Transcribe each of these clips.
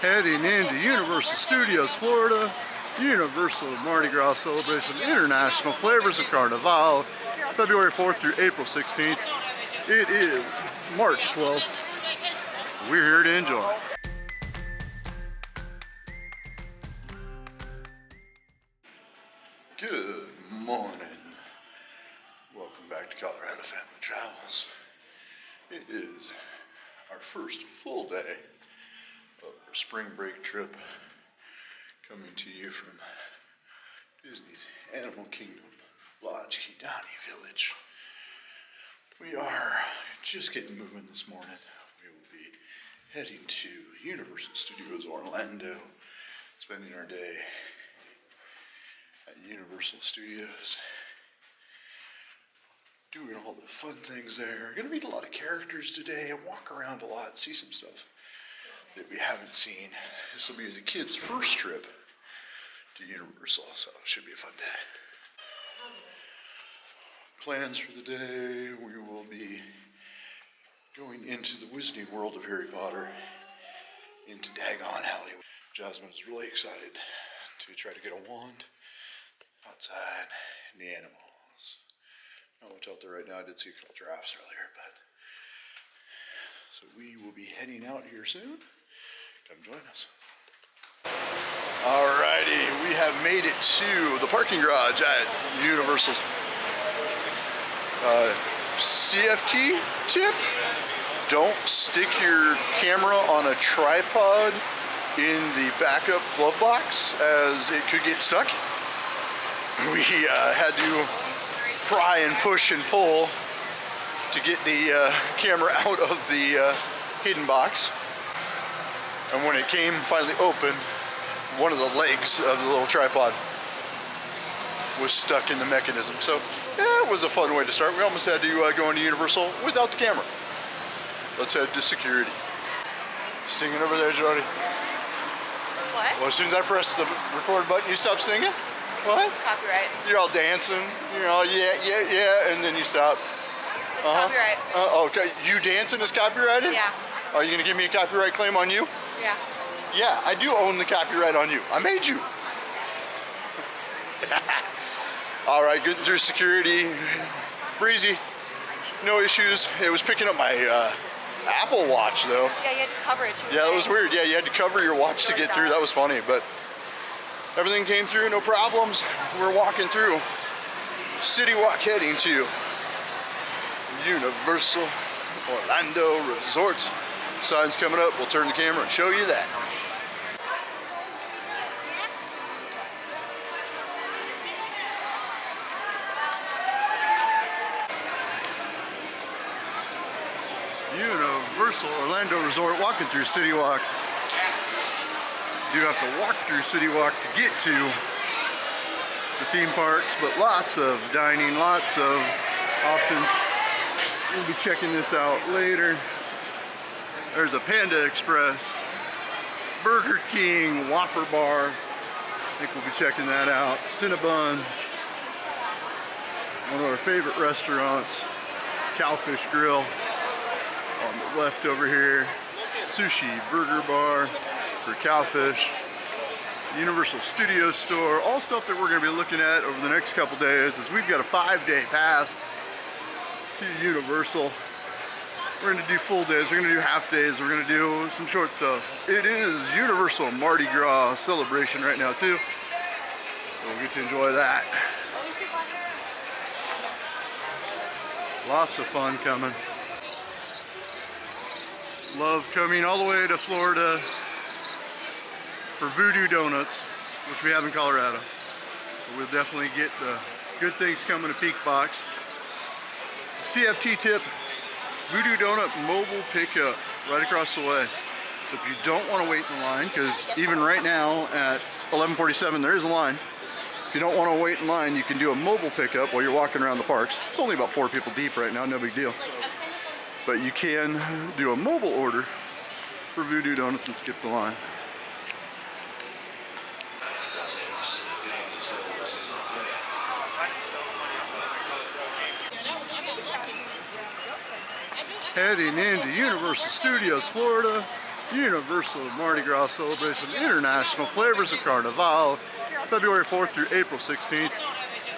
Heading into Universal Studios, Florida, Universal Mardi Gras celebration, international flavors of Carnival, February 4th through April 16th. It is March 12th. We're here to enjoy. Good morning. Welcome back to Colorado Family Travels. It is our first full day of our spring break trip, coming to you from Disney's Animal Kingdom, Lodge Kidani Village. We are just getting moving this morning. We will be heading to Universal Studios Orlando, spending our day at Universal Studios, doing all the fun things there. Gonna meet a lot of characters today, walk around a lot, see some stuff that we haven't seen. This will be the kids' first trip to Universal, so it should be a fun day. Plans for the day: we will be going into the Wizarding World of Harry Potter, into Daggone Alley. Jasmine is really excited to try to get a wand outside, and the animals. Not much out there right now. I did see a couple giraffes earlier, but so we will be heading out here soon. Come join us. Alrighty, we have made it to the parking garage at Universal's CFT tip: don't stick your camera on a tripod in the backup glove box, as it could get stuck. We had to pry and push and pull to get the camera out of the hidden box. And when it came finally open, one of the legs of the little tripod was stuck in the mechanism. So yeah, it was a fun way to start. We almost had to go into Universal without the camera. Let's head to security. Singing over there, Jody. What? Well, as soon as I press the record button, you stop singing? What? Copyright. You're all dancing, yeah, and then you stop. It's copyright. Okay, you dancing is copyrighted? Yeah. Are you gonna give me a copyright claim on you? Yeah. Yeah, I do own the copyright on you. I made you. All right, getting through security, breezy, no issues. It was picking up my Apple Watch though. Yeah, you had to cover it. Yeah, that was weird. Yeah, you had to cover your watch to get through. That was funny, but everything came through, no problems. We're walking through City Walk, heading to Universal Orlando Resort. Sign's coming up. We'll turn the camera and show you that. Universal Orlando Resort, walking through City Walk. You do have to walk through City Walk to get to the theme parks, but lots of dining, lots of options. We'll be checking this out later. There's a Panda Express, Burger King, Whopper Bar. I think we'll be checking that out. Cinnabon, one of our favorite restaurants. Cowfish Grill on the left over here. Sushi Burger Bar for Cowfish. Universal Studios store. All stuff that we're going to be looking at over the next couple days, as we've got a 5-day pass to Universal. We're going to do full days, we're going to do half days, we're going to do some short stuff. It is Universal Mardi Gras celebration right now too, so we'll get to enjoy that. Lots of fun coming. Love coming all the way to Florida for Voodoo Donuts, which we have in Colorado. But we'll definitely get the good things coming to Peak Box. CFT tip: Voodoo Donut mobile pickup right across the way. So if you don't want to wait in line, because even right now at 11:47 there is a line. If you don't want to wait in line, you can do a mobile pickup while you're walking around the parks. It's only about 4 people deep right now, no big deal. But you can do a mobile order for Voodoo Donuts and skip the line. Heading into Universal Studios, Florida, Universal Mardi Gras celebration, international flavors of Carnival, February 4th through April 16th.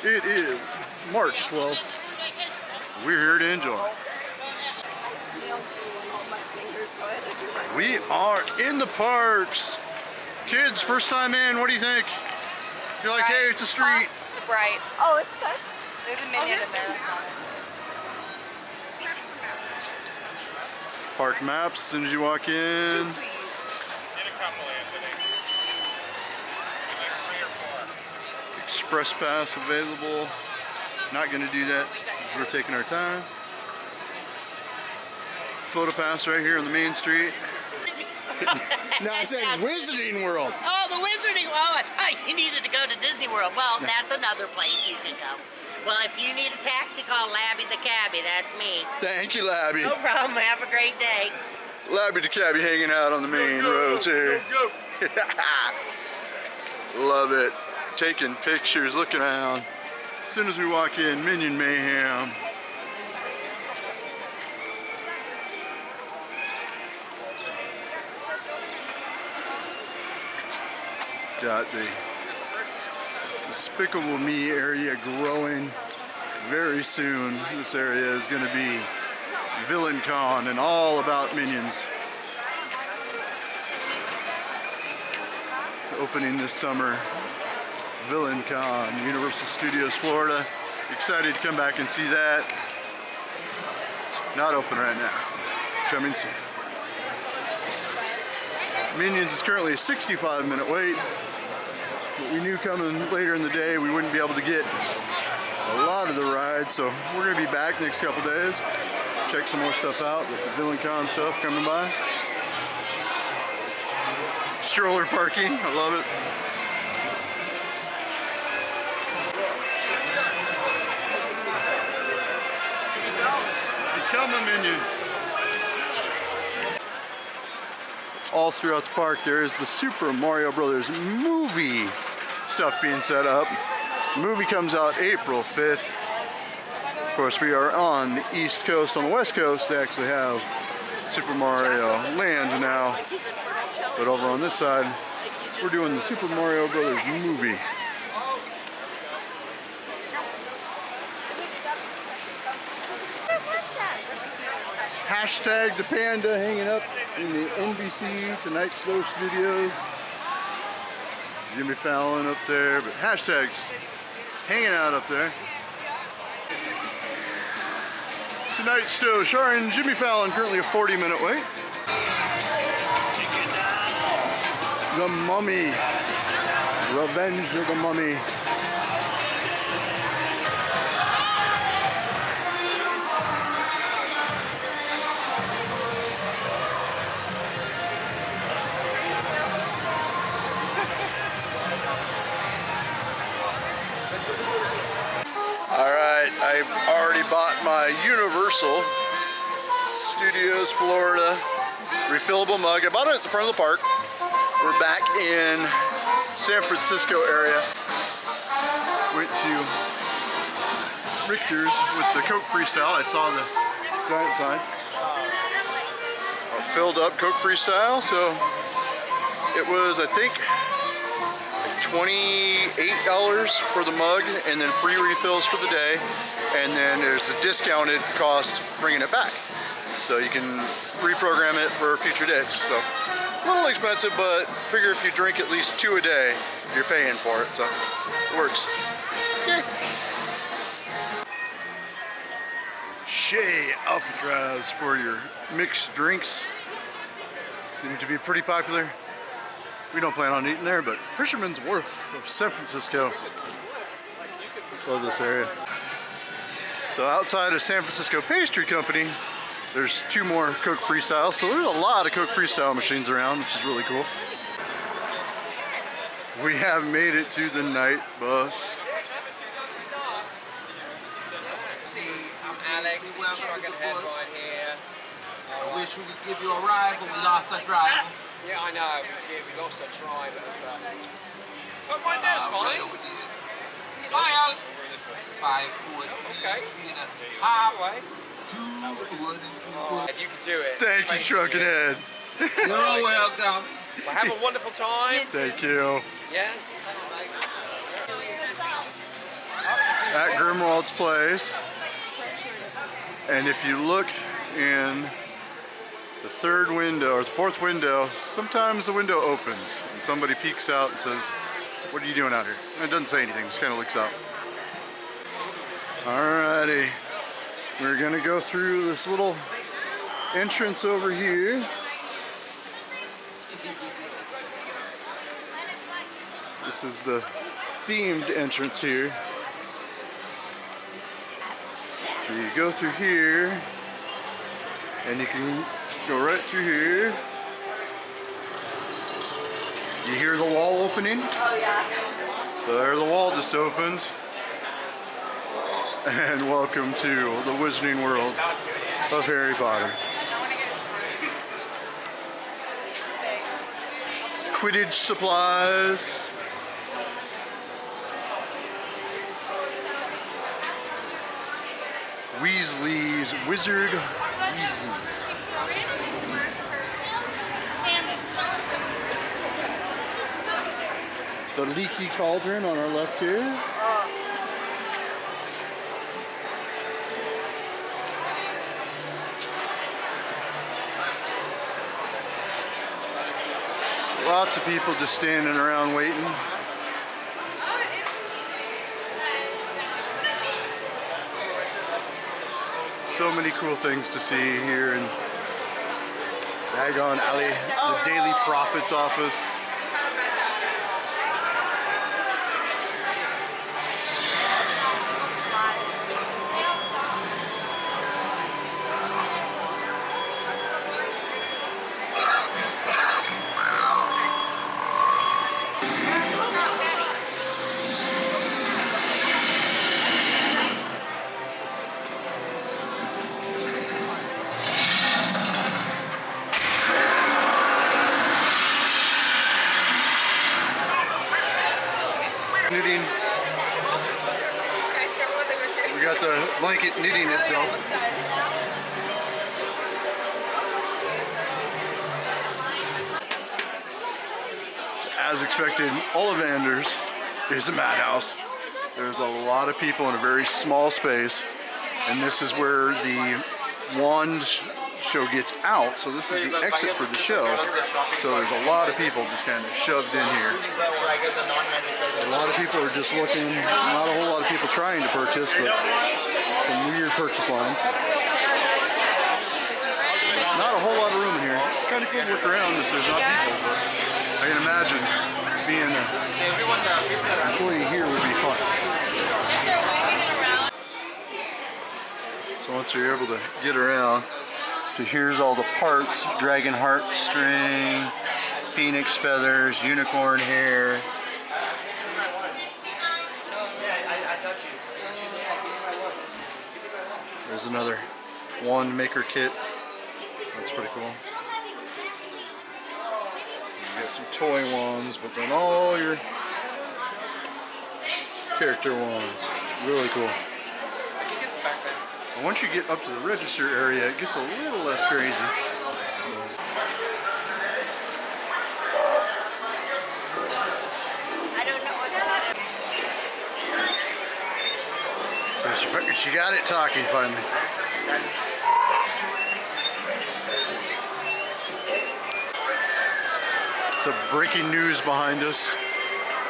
It is March 12th. We're here to enjoy. We are in the parks. Kids, first time in, what do you think? You're like, hey, it's a street. It's bright. Oh, it's good. There's a minion in there. Park maps as soon as you walk in. Please. Get a couple, Anthony. Like 3 or 4. Express pass available. Not gonna do that. We're taking our time. Photo pass right here on the main street. No, I said Wizarding World. Oh, the Wizarding. Oh, I thought you needed to go to Disney World. Well, that's another place you can go. Well, if you need a taxi, call Labby the Cabbie. That's me. Thank you, Labby. No problem. Have a great day. Labby the Cabbie hanging out on the main roads here. Love it. Taking pictures, looking around. As soon as we walk in, Minion Mayhem. Got the Despicable Me area growing very soon. This area is going to be Villain Con and all about Minions. Opening this summer, Villain Con, Universal Studios, Florida. Excited to come back and see that. Not open right now. Coming soon. Minions is currently a 65-minute wait. But we knew coming later in the day we wouldn't be able to get a lot of the rides, so we're going to be back next couple days. Check some more stuff out, with the Villain Con stuff coming by. Stroller parking, I love it. Become a Minion. All throughout the park there is the Super Mario Brothers movie stuff being set up. The movie comes out April 5th. Of course, we are on the East Coast. On the West Coast, they actually have Super Mario Land now. But over on this side, we're doing the Super Mario Brothers movie. Hashtag the panda hanging up in the NBC Tonight Show studios. Jimmy Fallon up there, but hashtags hanging out up there. Tonight Show, starring Jimmy Fallon, currently a 40-minute wait. The Mummy, Revenge of the Mummy. Alright, I already bought my Universal Studios Florida refillable mug. I bought it at the front of the park. We're back in San Francisco area. Went to Richter's with the Coke Freestyle. I saw the giant sign. I filled up Coke Freestyle, so it was, I think, $28 for the mug, and then free refills for the day, and then there's a discounted cost bringing it back, so you can reprogram it for future days. So a little expensive, but figure if you drink at least 2 a day, you're paying for it, so it works. Okay. Shea Alcatraz for your mixed drinks. Seem to be pretty popular. We don't plan on eating there, but Fisherman's Wharf of San Francisco. Love this area. So outside of San Francisco Pastry Company, there's 2 more Coke Freestyle. So there's a lot of Coke Freestyle machines around, which is really cool. We have made it to the night bus. I'm Alex. We're trucking ahead right here. I wish we could give you a ride, but we lost our driver. Yeah, I know. We lost our driver. But my dad's fine. Bye, Al. 5 foot. Okay. Highway. 2 foot. You can do it. Thank you, Trucking Head. You're welcome. Well, have a wonderful time. Thank you. Yes. At Grimwald's place. And if you look in the third window or the fourth window, sometimes the window opens and somebody peeks out and says, "What are you doing out here?" And it doesn't say anything, just kind of looks out. Alrighty, we're gonna go through this little entrance over here. This is the themed entrance here. So you go through here, and you can go right through here. You hear the wall opening? Oh yeah. So there the wall just opened. And welcome to the Wizarding World of Harry Potter. Quidditch supplies. Weasley's Wizard Weasleys. The leaky cauldron on our left here. Lots of people just standing around waiting. So many cool things to see here in Diagon Alley, the Daily Prophet's office. Knitting. We got the blanket knitting itself. As expected, Olivander's is a madhouse. There's a lot of people in a very small space, and this is where the wand show gets out. So this is the exit for the show. So there's a lot of people just kind of shoved in here. A lot of people are just looking, not a whole lot of people trying to purchase, but some weird purchase lines. Not a whole lot of room in here. Kind of cool to look around if there's not people, but I can imagine being an employee here would be fun. So once you're able to get around, so here's all the parts: dragon heart string, phoenix feathers, unicorn hair. There's another wand maker kit. That's pretty cool. You got some toy wands, but then all your character wands. Really cool. And once you get up to the register area, it gets a little less crazy. I don't know what that is. So she got it talking finally. So breaking news behind us.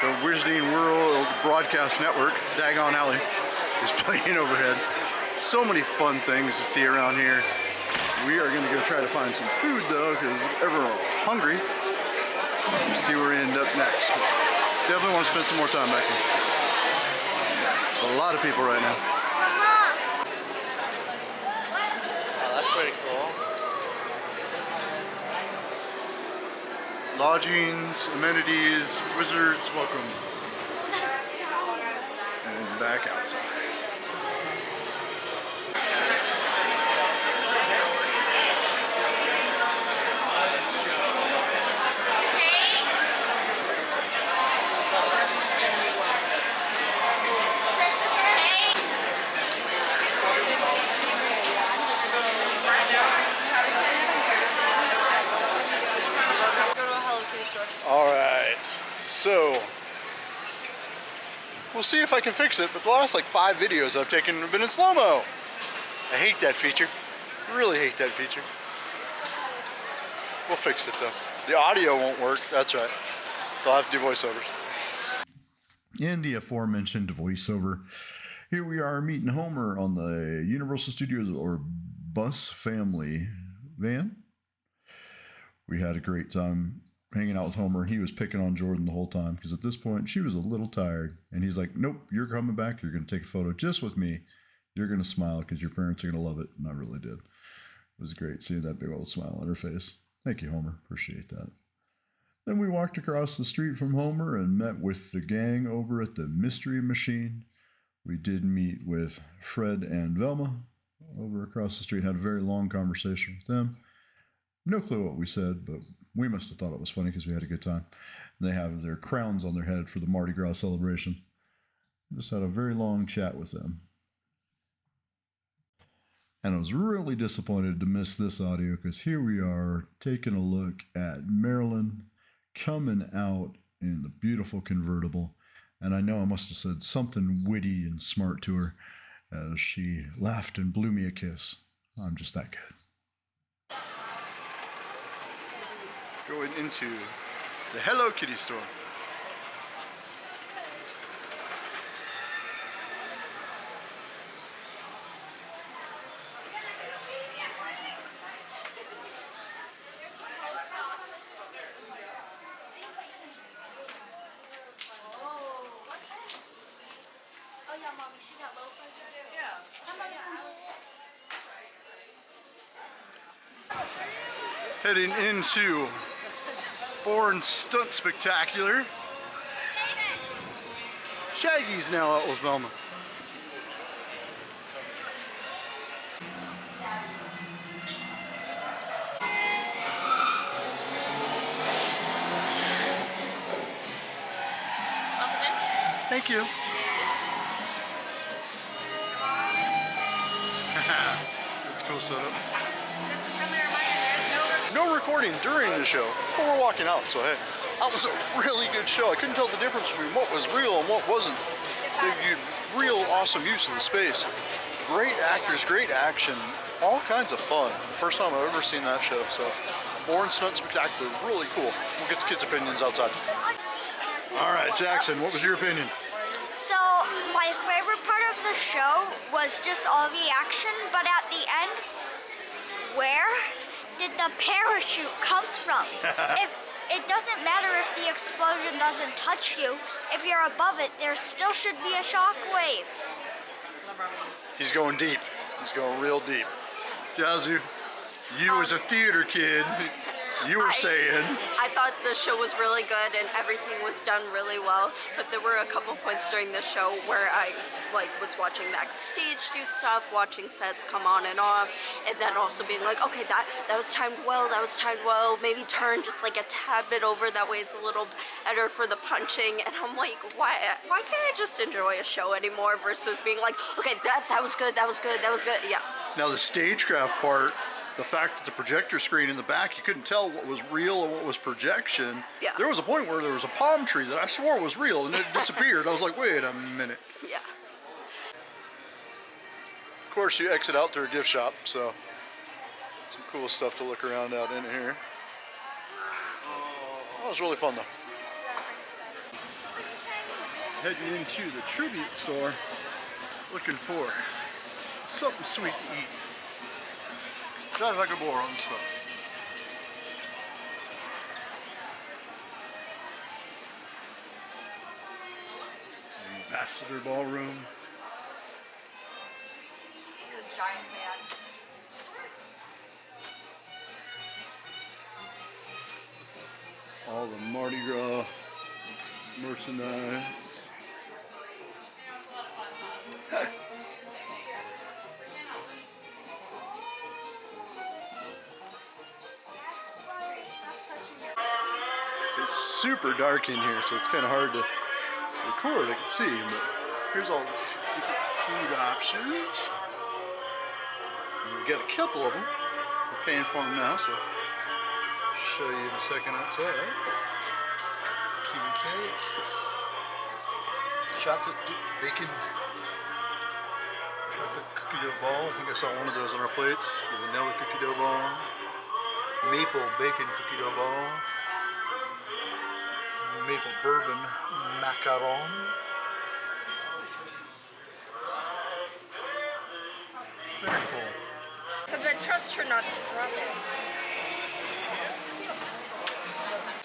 The Wizarding World Broadcast Network, Diagon Alley, is playing overhead. So many fun things to see around here. We are going to go try to find some food though, because everyone's hungry. See where we end up next. But definitely want to spend some more time back here. A lot of people right now. Oh, that's pretty cool. Lodgings, amenities, wizards, welcome. And back outside. So we'll see if I can fix it, but the last like 5 videos I've taken have been in slow-mo. I hate that feature. Really hate that feature. We'll fix it though. The audio won't work, that's right. So I'll have to do voiceovers. In the aforementioned voiceover, here we are meeting Homer on the Universal Studios or Bus Family van. We had a great time hanging out with Homer, and he was picking on Jordan the whole time because at this point she was a little tired, and he's like, nope, you're coming back, you're going to take a photo just with me, you're going to smile because your parents are going to love it. And I really did. It was great seeing that big old smile on her face. Thank you, Homer. Appreciate that. Then we walked across the street from Homer and met with the gang over at the Mystery Machine. We did meet with Fred and Velma over across the street, had a very long conversation with them. No clue what we said, but we must have thought it was funny because we had a good time. They have their crowns on their head for the Mardi Gras celebration. Just had a very long chat with them. And I was really disappointed to miss this audio because here we are taking a look at Marilyn coming out in the beautiful convertible. And I know I must have said something witty and smart to her as she laughed and blew me a kiss. I'm just that good. Going into the Hello Kitty store. Heading into Bourne Stuntacular. Shaggy's now out with Velma. Thank you. That's cool setup. No recording during the show, but we're walking out, so hey. That was a really good show. I couldn't tell the difference between what was real and what wasn't. They did real awesome use of the space. Great actors, great action, all kinds of fun. First time I've ever seen that show, so Bourne Stuntacular, really cool. We'll get the kids' opinions outside. All right, Jackson, what was your opinion? So, my favorite part of the show was just all the action, but at the end, where did the parachute come from? It doesn't matter if the explosion doesn't touch you. If you're above it, there still should be a shockwave. He's going deep. He's going real deep. Yazoo, you as a theater kid, you were saying. I thought the show was really good and everything was done really well, but there were a couple points during the show where I was watching backstage do stuff, watching sets come on and off, and then also being like, okay, that was timed well, maybe turn just like a tad bit over, that way it's a little better for the punching, and I'm like, why can't I just enjoy a show anymore versus being like, okay, that was good, yeah. Now the stagecraft part, the fact that the projector screen in the back, you couldn't tell what was real and what was projection. Yeah. There was a point where there was a palm tree that I swore was real and it disappeared. I was like, wait a minute. Yeah. Of course, you exit out through a gift shop, so some cool stuff to look around out in here. That was really fun though. Heading into the tribute store, looking for something sweet to eat. Sounds like a bore on stuff. Ambassador Ballroom. The giant man. All the Mardi Gras merchandise. It's super dark in here, so it's kind of hard to record. I can see, but here's all the different food options. And we've got a couple of them. We're paying for them now, so I'll show you in a second outside. King K. chocolate bacon chocolate cookie dough ball. I think I saw one of those on our plates. The vanilla cookie dough ball. Maple bacon cookie dough ball. Maple bourbon macaron. Very cool. Because I trust her not to drop it.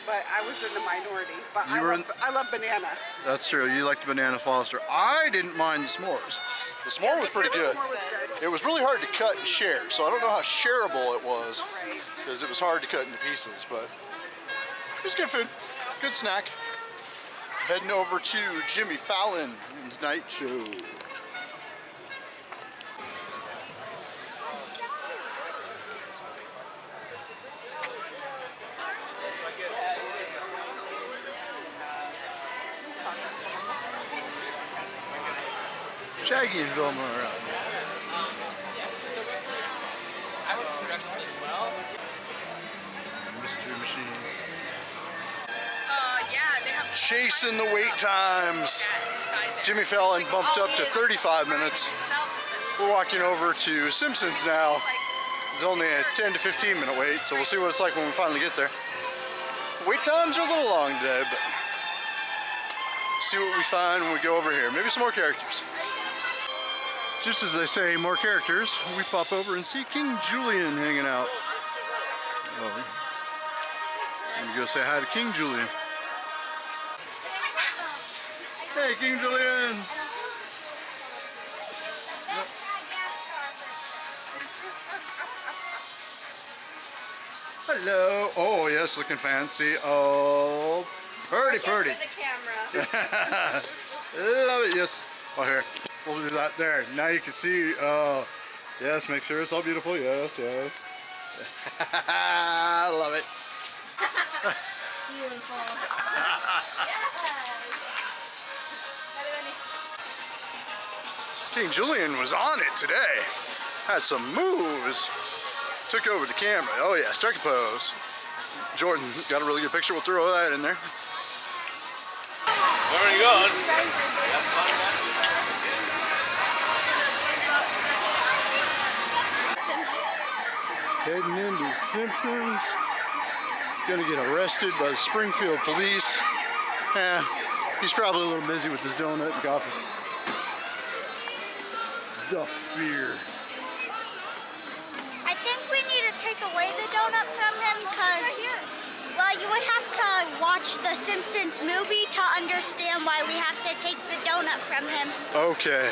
But I was in the minority. But You were in- I love banana. That's true. You like the banana Foster. I didn't mind the s'mores. The s'more was pretty good. S'more was good. It was really hard to cut and share, so I don't know how shareable it was Right. because it was hard to cut into pieces, but it was good food. Good snack. Heading over to Jimmy Fallon and Tonight Show. Shaggy and Vilma are out. Mystery Machine. Yeah, they have Chasing the wait times. Jimmy Fallon bumped up to 35 minutes. We're walking over to Simpsons now. It's only a 10 to 15 minute wait, so we'll see what it's like when we finally get there. Wait times are a little long today, but see what we find when we go over here. Maybe some more characters. Just as they say, more characters, we pop over and see King Julian hanging out. Oh, let me go say hi to King Julian. Hey, King Julian. Hello. Oh, yes, looking fancy. Oh, pretty. For the camera. Love it, yes. Oh, here. We'll do that there. Now you can see. Oh, yes, make sure it's all beautiful. Yes. I love it. Beautiful. King Julian was on it today. Had some moves. Took over the camera. Oh yeah, strike a pose. Jordan got a really good picture. We'll throw that in there. Where are you going? Heading into Simpsons. Gonna get arrested by the Springfield police. He's probably a little busy with his donut and coffee. Duff beer. I think we need to take away the donut from him because, well, you would have to watch the Simpsons movie to understand why we have to take the donut from him. Okay.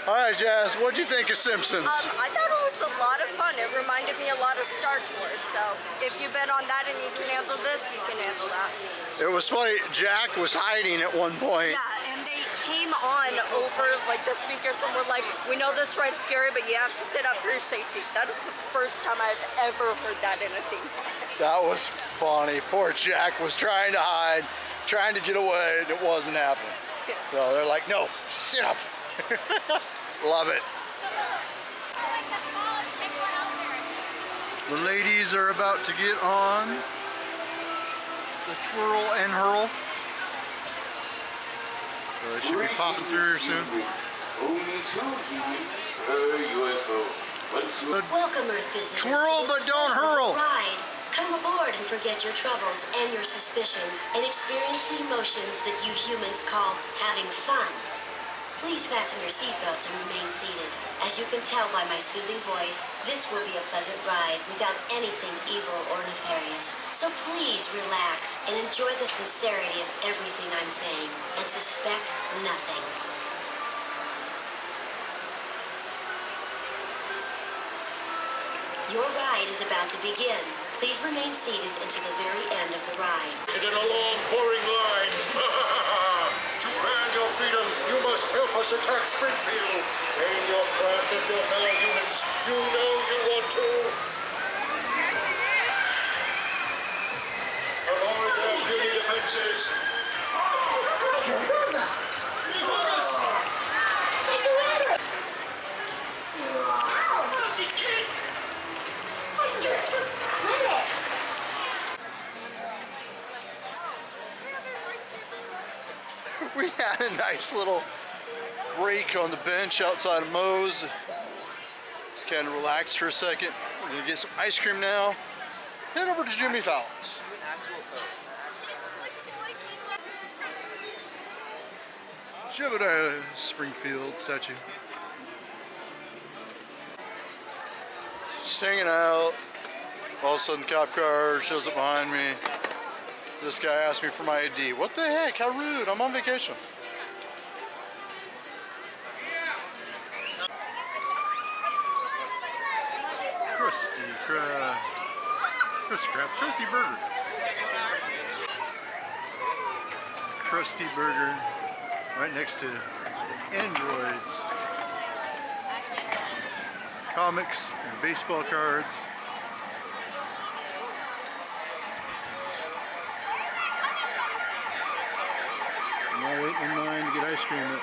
All right, Jazz, what'd you think of Simpsons? I thought it was a lot of fun. It reminded me a lot of Star Wars. So if you've been on that and you can handle this, you can handle that. It was funny. Jack was hiding at one point. Yeah, and they came on over like the speakers and were like, "We know this ride's scary, but you have to sit up for your safety." That is the first time I've ever heard that in a theme. That was funny. Poor Jack was trying to hide, trying to get away, and it wasn't happening. So they're like, "No, sit up." Love it. The ladies are about to get on the twirl and hurl. So they should be popping through here soon. Only 2 humans per UFO. Welcome, Earth visitors. Twirl, to this but don't pleasurable hurl. Ride. Come aboard and forget your troubles and your suspicions and experience the emotions that you humans call having fun. Please fasten your seatbelts and remain seated. As you can tell by my soothing voice, this will be a pleasant ride without anything evil or nefarious. So please relax and enjoy the sincerity of everything I'm saying and suspect nothing. Your ride is about to begin. Please remain seated until the very end of the ride. In a long, boring line. To earn your freedom, you must help us attack Springfield. Tame your craft and your fellow humans. You know you want to. Avoid their puny defenses. We had a nice little break on the bench outside of Moe's. Just kind of relax for a second. We're gonna get some ice cream now. Head over to Jimmy Fallon's. Julian Springfield statue. Just hanging out. All of a sudden, cop car shows up behind me. This guy asked me for my ID. What the heck? How rude! I'm on vacation. Krusty Burger. Krusty Burger, right next to Androids, comics and baseball cards. I'm all waiting in line to get ice cream at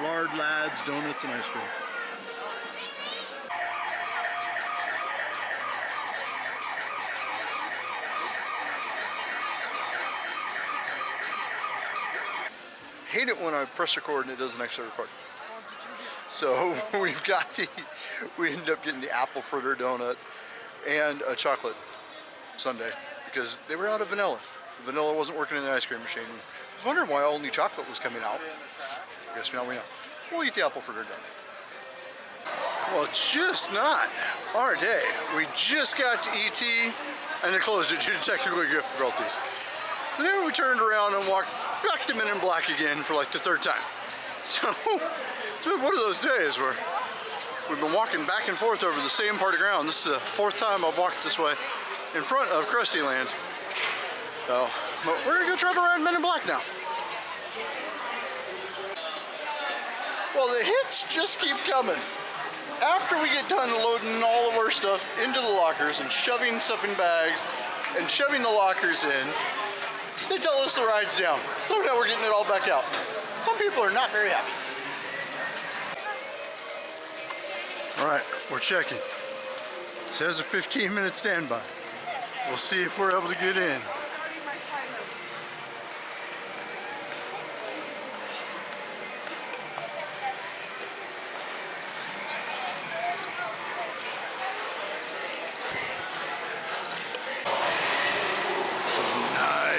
Lard Lads Donuts and Ice Cream. Hate it when I press record and it doesn't actually record. So we ended up getting the apple fritter donut and a chocolate sundae because they were out of vanilla. The vanilla wasn't working in the ice cream machine. I was wondering why only chocolate was coming out. I guess now we know. We'll eat the apple fritter donut. Well, just not our day. We just got to ET and they closed it due to technical difficulties. So then we turned around and walked back to Men in Black again for like the third time. So it's been one of those days where we've been walking back and forth over the same part of ground. This is the fourth time I've walked this way in front of Krusty Land. So, but we're gonna go try to ride Men in Black now. Well, the hits just keep coming. After we get done loading all of our stuff into the lockers and shoving stuff in bags and shoving the lockers in, they tell us the ride's down. So now we're getting it all back out. Some people are not very happy. All right, we're checking. It says a 15-minute standby. We'll see if we're able to get in.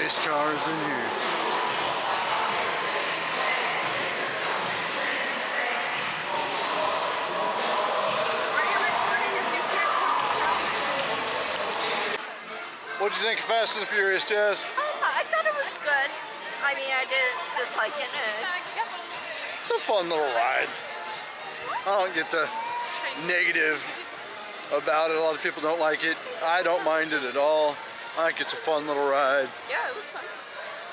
Nice cars in here. What'd you think of Fast and the Furious, Jazz? I thought it was good. I mean, I didn't dislike it. It's a fun little ride. I don't get the negative about it. A lot of people don't like it. I don't mind it at all. I think it's a fun little ride. Yeah, it was fun.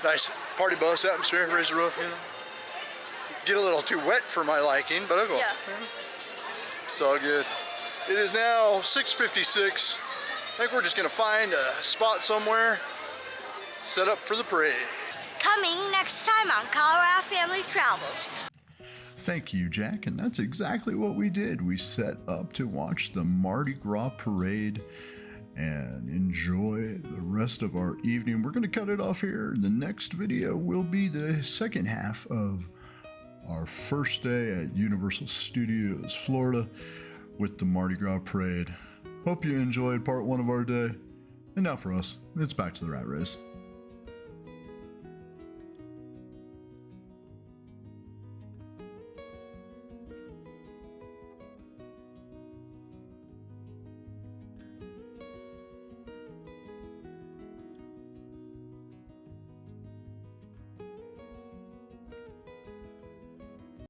Nice party bus atmosphere, raise the roof, you know. Get a little too wet for my liking, but okay. Yeah. It's all good. It is now 6:56. I think we're just gonna find a spot somewhere, set up for the parade. Coming next time on Colorado Family Travels. Thank you, Jack, and that's exactly what we did. We set up to watch the Mardi Gras parade and enjoy the rest of our evening. We're going to cut it off here. The next video will be the second half of our first day at Universal Studios, Florida, with the Mardi Gras parade. Hope you enjoyed part one of our day. And now for us, it's back to the rat race.